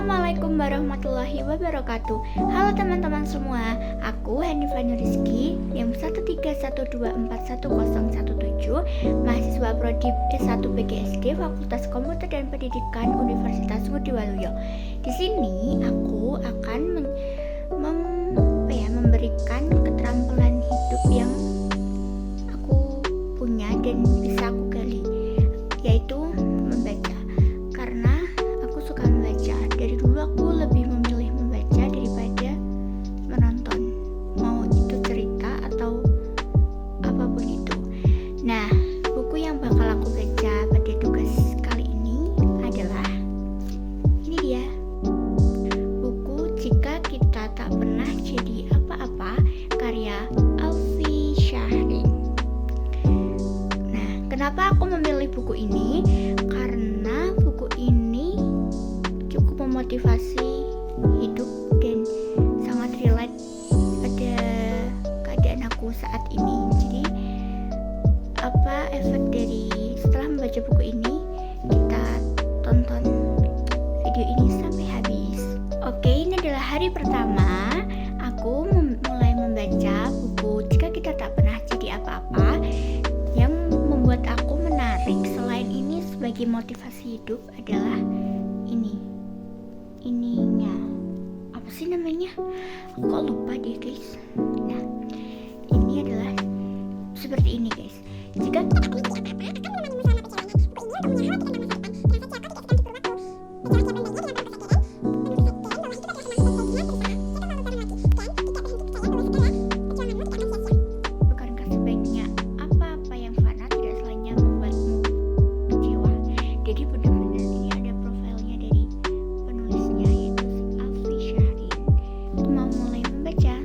Assalamualaikum warahmatullahi wabarakatuh. Halo teman-teman semua, aku Hanifah Nuriski yang 131241017, mahasiswa Prodi S1 PGSD Fakultas Komputer dan Pendidikan Universitas Ngudi Waluyo. Di sini aku akan memberikan keterampilan hidup yang aku punya dan bisa aku gali, yaitu membaca. Karena aku suka membaca. Dari dulu aku lebih memilih membaca daripada menonton, mau itu cerita atau apapun itu. Nah, buku yang bakal aku baca pada tugas kali ini adalah ini dia, buku Jika Kita Tak Pernah Jadi Apa-apa, karya Alfi Syahrin. Nah, kenapa aku memilih buku ini? Karena buku ini cukup memotivasi hidup dan sangat relate pada keadaan aku saat ini. Jadi apa efek dari setelah membaca buku ini? Kita tonton video ini sampai habis. Oke, ini adalah hari pertama aku mulai membaca buku Jika Kita Tak Pernah Jadi Apa-apa. Yang membuat aku menarik selain ini sebagai motivasi hidup adalah ininya apa sih namanya, aku kok lupa deh guys. Nah, ini adalah seperti ini guys. Jika kita tak pernah jadi apa-apa, akan membangun bersama perjalanan. Buku ini mempunyai hal kita dalam masa depan. Dengan saja aku tidak akan cukup waktu. Kita harus siap membandingnya dengan persediaan. Dan bahwa hidup adalah semangat bagian berusaha. Kita selalu bareng lagi. Dan tidak berhenti percaya bahwa segala perjuanganmu tidak akan sia-sia. Bukankah sebaiknya apa-apa yang fana tidak selainnya membuatmu kecewa? Jadi benar-benar ini ada profilnya dari penulisnya, yaitu Alfi Syahrin. Mau mulai membaca.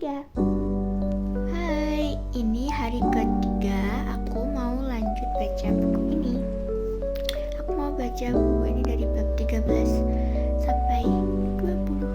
ketiga. Hai, ini hari ketiga aku mau lanjut baca buku ini. Aku mau baca buku ini dari bab 13 sampai 20.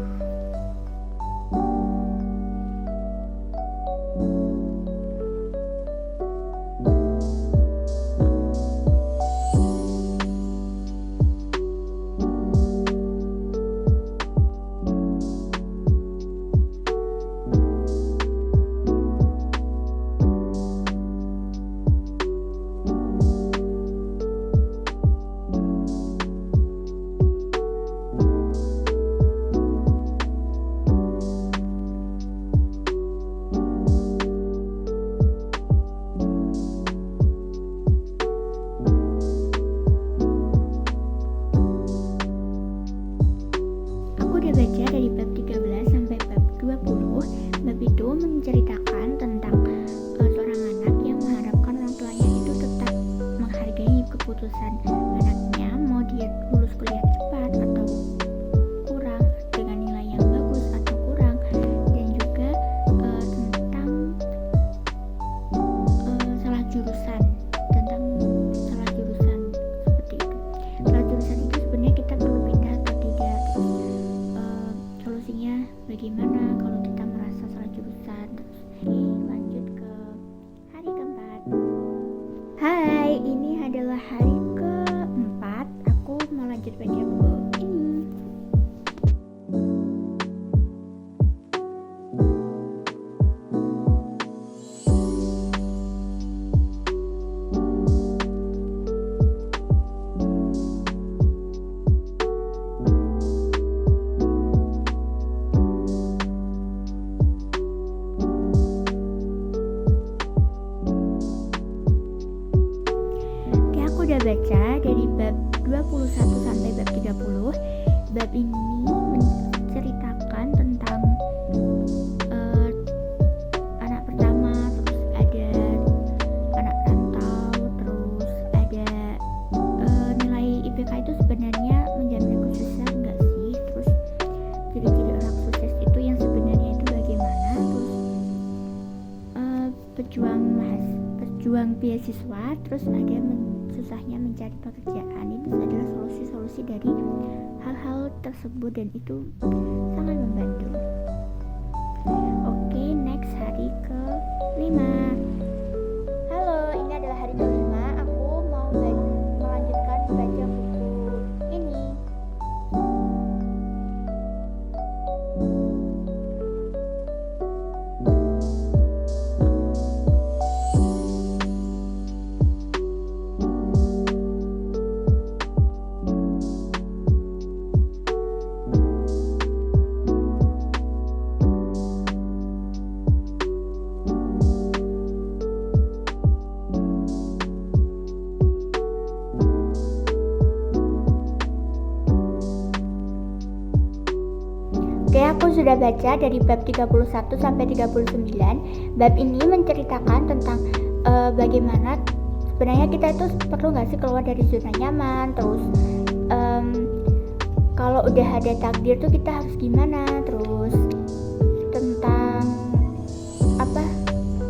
Baca dari bab 13 sampai bab 20. Bab itu menceritakan tentang seorang anak yang mengharapkan orang tuanya itu tetap menghargai keputusan anaknya, mau dia lulus kuliah cepat atau kurang, dengan nilai yang bagus atau kurang, dan juga tentang salah jurusan seperti itu. Salah jurusan itu sebenarnya kita perlu pindah atau tidak, solusinya bagaimana kalau kita merasa salah jurusan. Lanjut ke hari keempat. Hai, ini adalah hari keempat aku mau lanjut baca buku ini. Udah baca dari bab 21 sampai bab 30. Bab ini menceritakan tentang anak pertama, terus ada anak rantau, terus ada nilai IPK itu sebenarnya menjamin kesuksesan enggak sih, terus ciri-ciri orang sukses itu yang sebenarnya itu bagaimana, terus pejuang beasiswa, terus ada susahnya mencari pekerjaan. Itu adalah solusi-solusi dari hal-hal tersebut dan itu sangat membantu. Oke, next hari ke-5. Halo, ini adalah hari ke-5 aku mau melanjutkan baca buku ini. Oke, aku sudah baca dari bab 31 sampai 39. Bab ini menceritakan tentang bagaimana sebenarnya kita itu perlu nggak sih keluar dari zona nyaman, terus kalau udah ada takdir tuh kita harus gimana, terus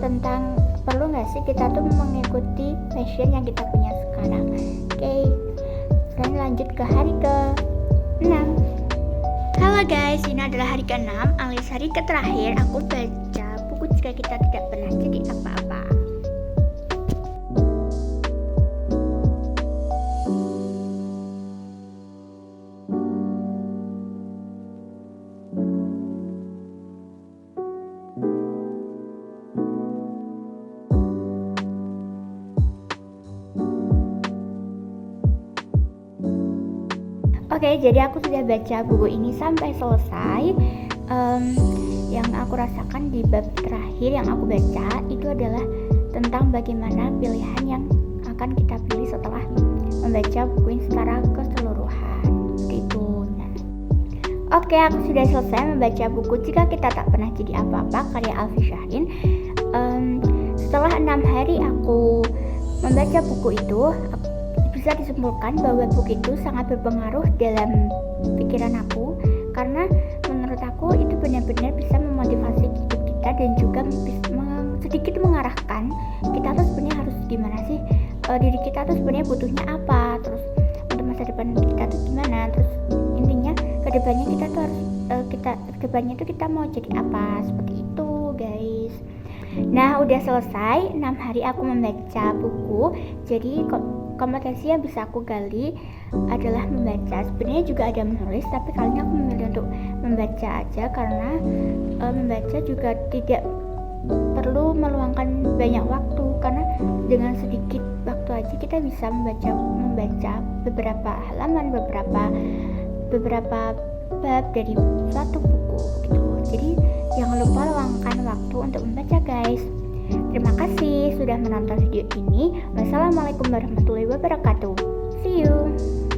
tentang perlu nggak sih kita tuh mengikuti passion yang kita punya sekarang. Oke, sekarang lanjut ke hari ke-6. Halo guys, ini adalah hari ke-6 alias hari terakhir aku baca buku Jika Kita Tidak Pernah Jadi Apa-apa. Oke, jadi aku sudah baca buku ini sampai selesai. Yang aku rasakan di bab terakhir yang aku baca itu adalah tentang bagaimana pilihan yang akan kita pilih setelah membaca buku ini secara keseluruhan. Gitu. Nah, oke, aku sudah selesai membaca buku Jika Kita Tak Pernah Jadi Apa-apa karya Alfi Syahrin. Setelah 6 hari aku membaca buku itu, bisa disimpulkan bahwa buku itu sangat berpengaruh dalam pikiran aku, karena menurut aku itu benar-benar bisa memotivasi hidup kita kita dan juga sedikit mengarahkan kita tuh sebenarnya harus gimana sih, diri kita tuh sebenarnya butuhnya apa, terus untuk masa depan kita tuh gimana, terus intinya kedepannya kita tuh harus kedepannya tuh kita mau jadi apa, seperti itu guys. Nah udah selesai 6 hari aku membaca buku. Jadi kompetensi yang bisa aku gali adalah membaca. Sebenarnya juga ada menulis, tapi kali ini aku memilih untuk membaca aja karena membaca juga tidak perlu meluangkan banyak waktu, karena dengan sedikit waktu aja kita bisa membaca beberapa halaman, beberapa bab dari suatu buku gitu. Jadi jangan lupa luangkan waktu untuk membaca guys. Terima kasih sudah menonton video ini. Wassalamualaikum warahmatullahi wabarakatuh. See you.